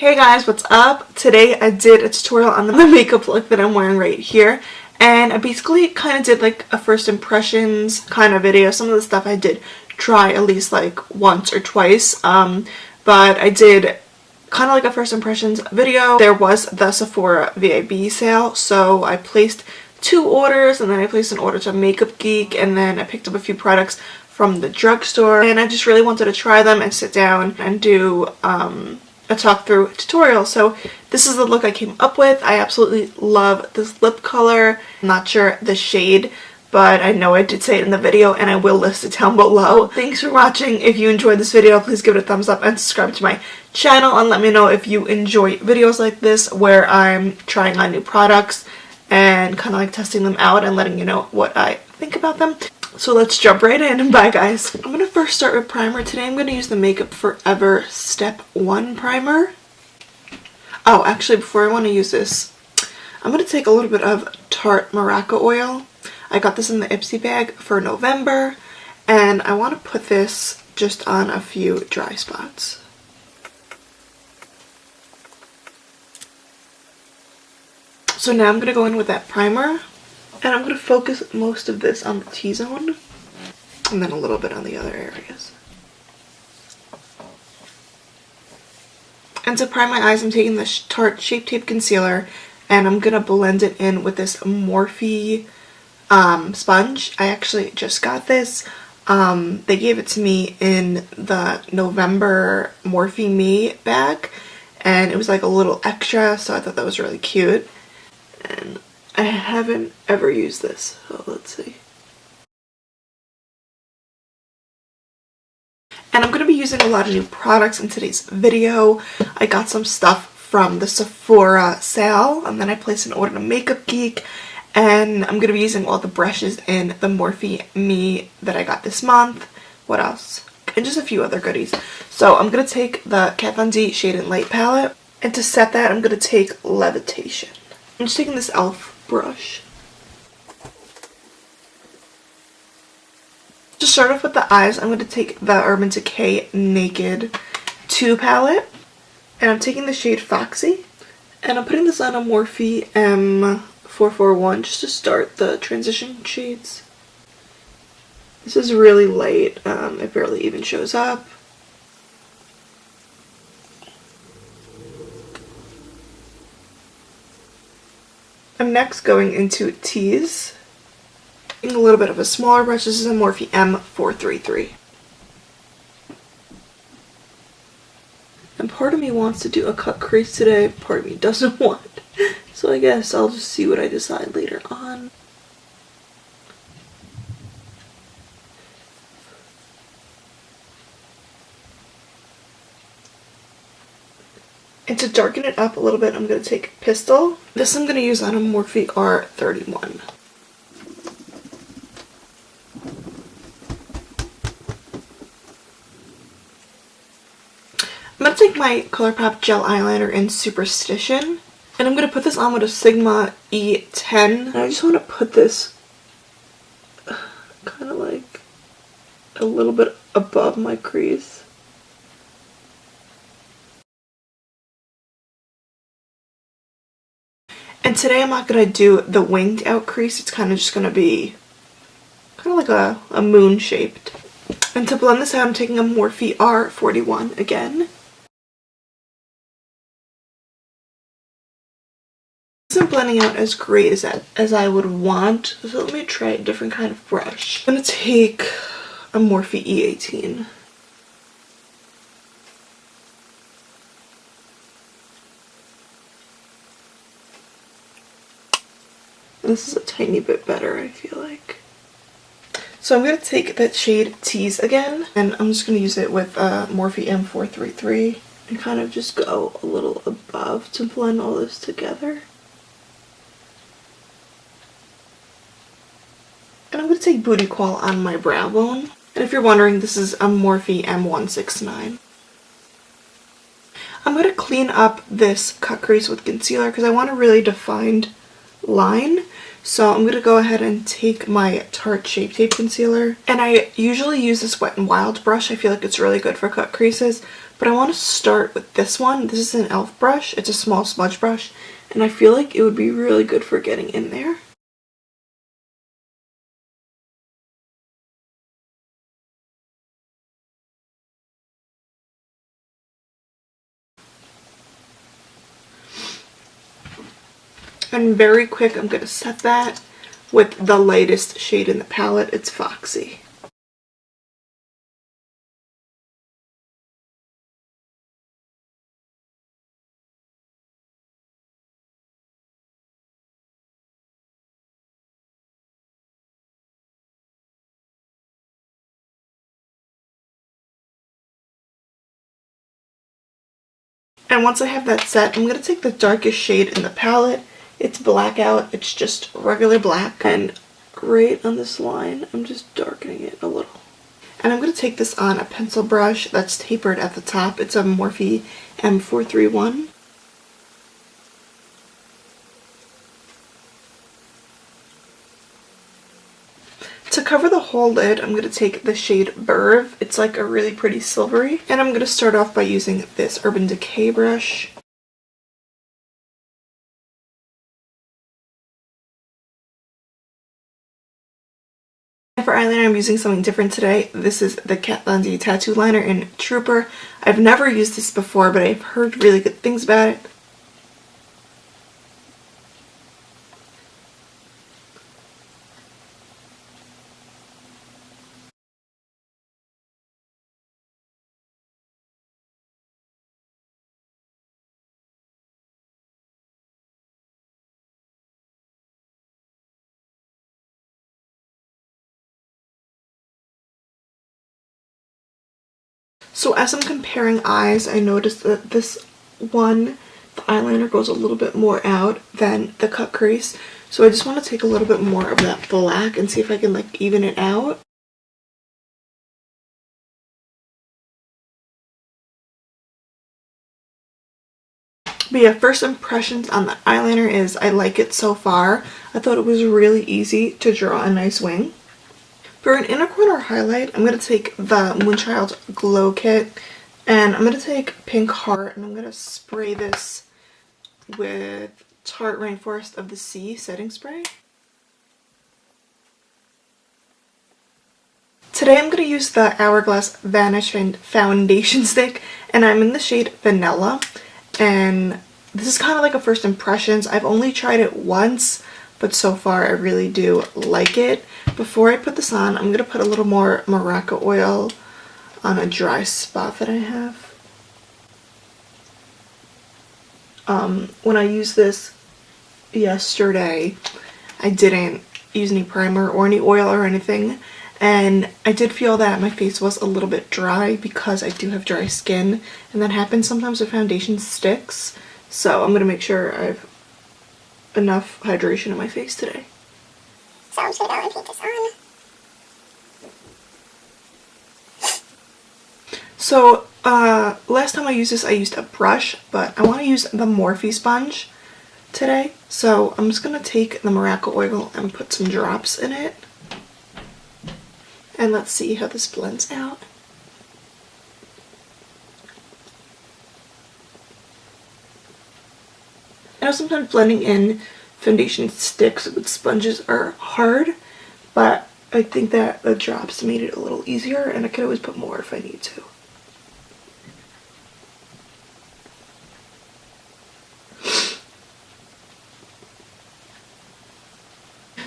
Hey guys, what's up? Today I did a tutorial on the makeup look that I'm wearing right here, and I basically kind of did like a first impressions kind of video. Some of the stuff I did try at least like once or twice, but I did kind of like a first impressions video. There was the Sephora VIB sale, so I placed 2 orders, and then I placed an order to MAKEUPGEEN, and then I picked up a few products from the drugstore, and I just really wanted to try them and sit down and do a talk through tutorial. So this is the look I came up with. I absolutely love this lip color. I'm not sure the shade, but I know I did say it in the video and I will list it down below. Thanks for watching. If you enjoyed this video, please give it a thumbs up and subscribe to my channel, and let me know if you enjoy videos like this where I'm trying on new products and kind of like testing them out and letting you know what I think about them. So let's jump right in. Bye guys. I'm going to first start with primer. Today I'm going to use the Makeup Forever Step 1 primer. Oh, actually before I want to use this, I'm going to take a little bit of Tarte Maraca oil. I got this in the Ipsy bag for November, and I want to put this just on a few dry spots. So now I'm going to go in with that primer. And I'm going to focus most of this on the T-zone, and then a little bit on the other areas. And to prime my eyes, I'm taking the Tarte Shape Tape Concealer, and I'm going to blend it in with this Morphe sponge. I actually just got this. They gave it to me in the November Morphe Me bag, and it was like a little extra, so I thought that was really cute. And I haven't ever used this, so let's see. And I'm going to be using a lot of new products in today's video. I got some stuff from the Sephora sale, and then I placed an order to MAKEUPGEEN, and I'm going to be using all the brushes in the Morphe Me that I got this month. What else? And just a few other goodies. So I'm going to take the Kat Von D Shade and Light palette, and to set that I'm going to take Levitation. I'm just taking this e.l.f. brush. To start off with the eyes, I'm going to take the Urban Decay Naked 2 palette, and I'm taking the shade Foxy, and I'm putting this on a Morphe M441 just to start the transition shades. This is really light, it barely even shows up. I'm next going into T's. Taking a little bit of a smaller brush. This is a Morphe M433. And part of me wants to do a cut crease today, part of me doesn't want. So I guess I'll just see what I decide later on. And to darken it up a little bit, I'm going to take Pistol. This I'm going to use on a Morphe R31. I'm going to take my ColourPop gel eyeliner in Superstition, and I'm going to put this on with a Sigma E10. And I just want to put this kind of like a little bit above my crease. And today I'm not going to do the winged out crease. It's kind of just going to be kind of like a moon shaped. And to blend this out, I'm taking a Morphe R41 again. This isn't blending out as great as I would want, so let me try a different kind of brush. I'm going to take a Morphe E18. This is a tiny bit better, I feel like. So I'm going to take that shade Tease again, and I'm just going to use it with Morphe M433 and kind of just go a little above to blend all this together. And I'm going to take Booty Call on my brow bone. And if you're wondering, this is a Morphe M169. I'm going to clean up this cut crease with concealer because I want a really defined line. So I'm going to go ahead and take my Tarte Shape Tape Concealer. And I usually use this Wet n Wild brush. I feel like it's really good for cut creases. But I want to start with this one. This is an e.l.f. brush. It's a small smudge brush. And I feel like it would be really good for getting in there. And very quick, I'm going to set that with the lightest shade in the palette. It's Foxy. And once I have that set, I'm going to take the darkest shade in the palette. It's Blackout. It's just regular black. And right on this line, I'm just darkening it a little. And I'm going to take this on a pencil brush that's tapered at the top. It's a Morphe M431. To cover the whole lid, I'm going to take the shade Verve. It's like a really pretty silvery. And I'm going to start off by using this Urban Decay brush. And for eyeliner, I'm using something different today. This is the Kat Von D Tattoo Liner in Trooper. I've never used this before, but I've heard really good things about it. So as I'm comparing eyes, I noticed that this one, the eyeliner goes a little bit more out than the cut crease. So I just want to take a little bit more of that black and see if I can like even it out. But yeah, first impressions on the eyeliner is I like it so far. I thought it was really easy to draw a nice wing. For an inner corner highlight, I'm going to take the Moonchild Glow Kit, and I'm going to take Pink Heart, and I'm going to spray this with Tarte Rainforest of the Sea setting spray. Today I'm going to use the Hourglass Vanish Foundation Stick, and I'm in the shade Vanilla, and this is kind of like a first impressions. I've only tried it once, but so far I really do like it. Before I put this on, I'm going to put a little more Maraca oil on a dry spot that I have. When I used this yesterday, I didn't use any primer or any oil or anything, and I did feel that my face was a little bit dry because I do have dry skin, and that happens sometimes with foundation sticks. So I'm going to make sure I have enough hydration in my face today. So I'm just going to go and paint this on. So last time I used this, I used a brush, but I want to use the Morphe sponge today. So I'm just going to take the Maraca oil and put some drops in it. And let's see how this blends out. I know sometimes blending in foundation sticks with sponges are hard, but I think that the drops made it a little easier, and I could always put more if I need to.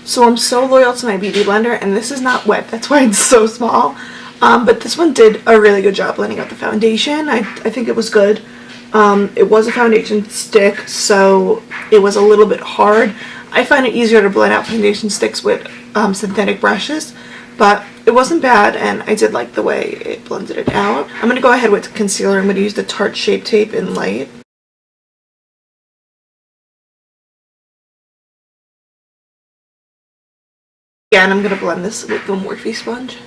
So I'm so loyal to my beauty blender, and this is not wet, that's why it's so small. But this one did a really good job blending out the foundation. I think it was good. It was a foundation stick, so it was a little bit hard. I find it easier to blend out foundation sticks with synthetic brushes, but it wasn't bad, and I did like the way it blended it out. I'm going to go ahead with concealer. I'm going to use the Tarte Shape Tape in Light. Yeah, and I'm going to blend this with the Morphe sponge.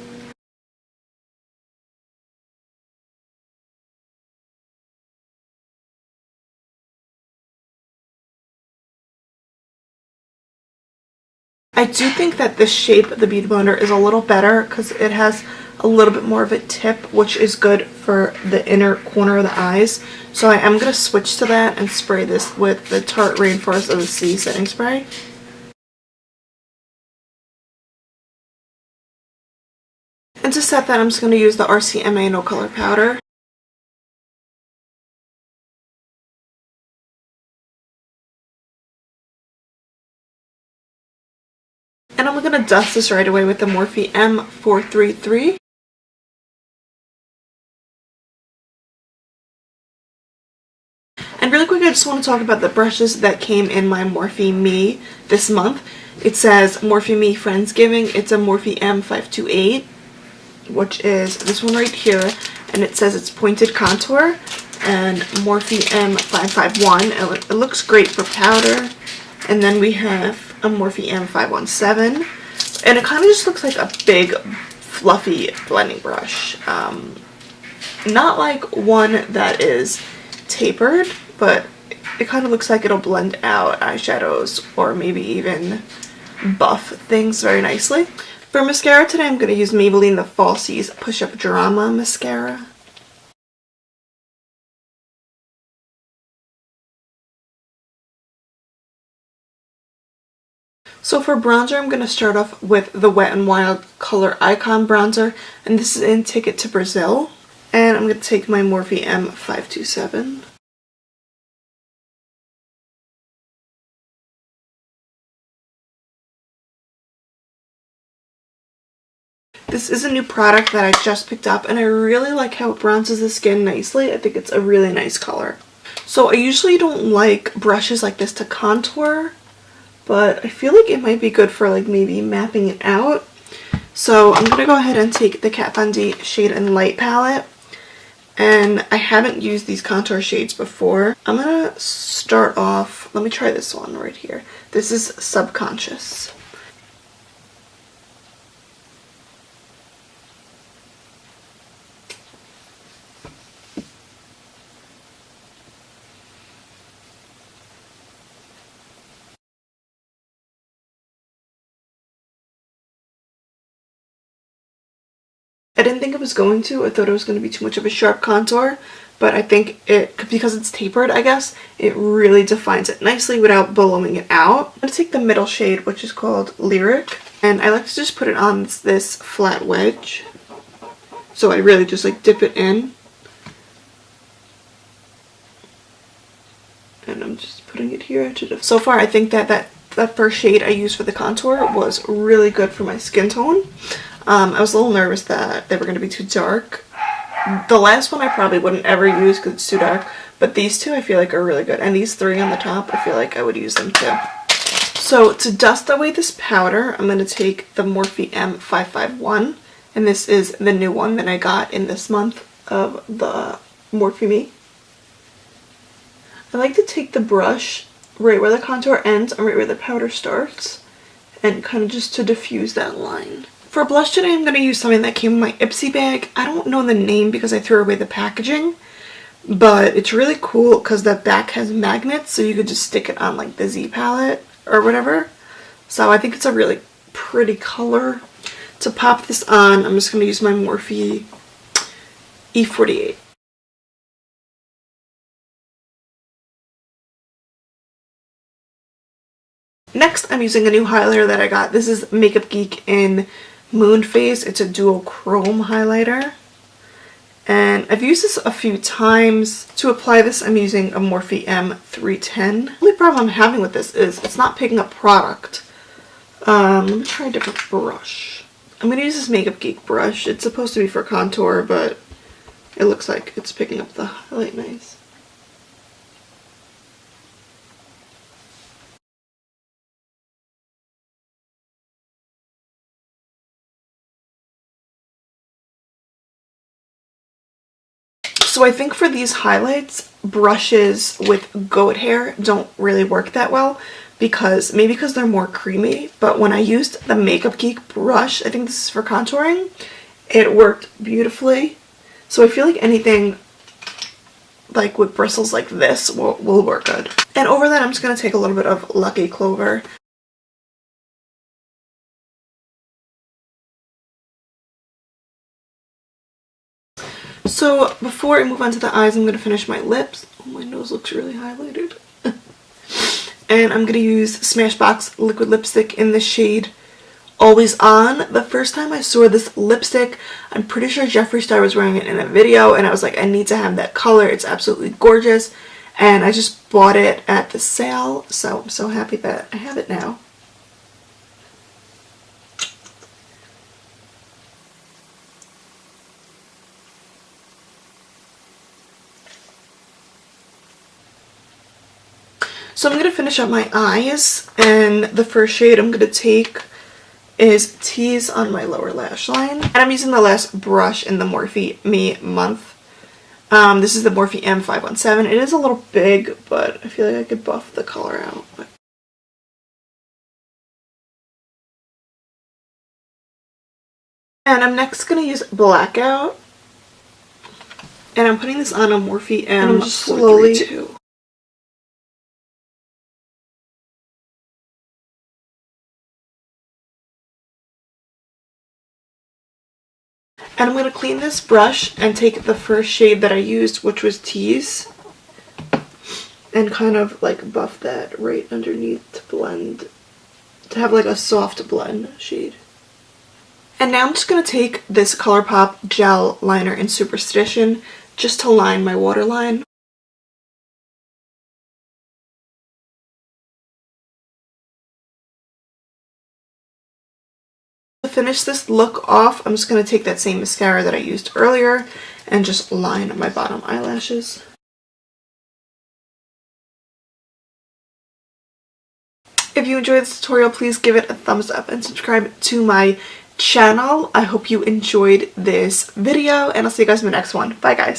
I do think that the shape of the Beauty Blender is a little better because it has a little bit more of a tip, which is good for the inner corner of the eyes. So I am going to switch to that and spray this with the Tarte Rainforest of the Sea setting spray. And to set that, I'm just going to use the RCMA No Color Powder. And I'm going to dust this right away with the Morphe M433. And really quick, I just want to talk about the brushes that came in my Morphe Me this month. It says Morphe Me Friendsgiving. It's a Morphe M528, which is this one right here. And it says it's pointed contour. And Morphe M551. It looks great for powder. And then we have a Morphe M517. And it kind of just looks like a big, fluffy blending brush. Not like one that is tapered, but it kind of looks like it'll blend out eyeshadows or maybe even buff things very nicely. For mascara today, I'm going to use Maybelline the Falsies Push Up Drama Mascara. So for bronzer, I'm going to start off with the Wet n Wild Color Icon Bronzer, and this is in Ticket to Brazil. And I'm going to take my Morphe M527. This is a new product that I just picked up, and I really like how it bronzes the skin nicely. I think it's a really nice color. So I usually don't like brushes like this to contour, but I feel like it might be good for like maybe mapping it out. So I'm going to go ahead and take the Kat Von D Shade and Light palette. And I haven't used these contour shades before. I'm going to start off, let me try this one right here. This is Subconscious. I didn't think it was going to. I thought it was going to be too much of a sharp contour, but I think it, because it's tapered, I guess, it really defines it nicely without ballooning it out. I'm going to take the middle shade, which is called Lyric, and I like to just put it on this flat wedge. So I really just like dip it in. And I'm just putting it here to so far I think that first shade I used for the contour was really good for my skin tone. I was a little nervous that they were going to be too dark. The last one I probably wouldn't ever use because it's too dark, but these two I feel like are really good. And these three on the top, I feel like I would use them too. So to dust away this powder, I'm going to take the Morphe M551, and this is the new one that I got in this month of the Morphe Me. I like to take the brush right where the contour ends and right where the powder starts, and kind of just to diffuse that line. For blush today, I'm going to use something that came in my Ipsy bag. I don't know the name because I threw away the packaging, but it's really cool because the back has magnets, so you could just stick it on like the Z palette or whatever. So I think it's a really pretty color. To pop this on, I'm just going to use my Morphe E48. Next, I'm using a new highlighter that I got. This is Makeup Geek in MOONPHASE. It's a dual chrome highlighter. And I've used this a few times. To apply this, I'm using a Morphe M310. The only problem I'm having with this is it's not picking up product. Let me try a different brush. I'm going to use this Makeup Geek brush. It's supposed to be for contour, but it looks like it's picking up the highlight nice. So I think for these highlights, brushes with goat hair don't really work that well because they're more creamy, but when I used the Makeup Geek brush, I think this is for contouring, it worked beautifully. So I feel like anything like with bristles like this will work good. And over that, I'm just going to take a little bit of Lucky Clover. So before I move on to the eyes, I'm going to finish my lips. Oh, my nose looks really highlighted. And I'm going to use Smashbox liquid lipstick in the shade Always On. The first time I saw this lipstick, I'm pretty sure Jeffree Star was wearing it in a video, and I was like, I need to have that color. It's absolutely gorgeous. And I just bought it at the sale, so I'm so happy that I have it now. So I'm going to finish up my eyes, and the first shade I'm going to take is Tease on my lower lash line. And I'm using the last brush in the Morphe Me Month. This is the Morphe M517. It is a little big, but I feel like I could buff the color out. And I'm next going to use Blackout. And I'm putting this on a Morphe M432. And I'm just slowly... And I'm going to clean this brush and take the first shade that I used, which was Tease, and kind of like buff that right underneath to blend, to have like a soft blend shade. And now I'm just going to take this ColourPop gel liner in Superstition just to line my waterline. To finish this look off, I'm just going to take that same mascara that I used earlier and just line my bottom eyelashes. If you enjoyed this tutorial, please give it a thumbs up and subscribe to my channel. I hope you enjoyed this video, and I'll see you guys in the next one. Bye guys.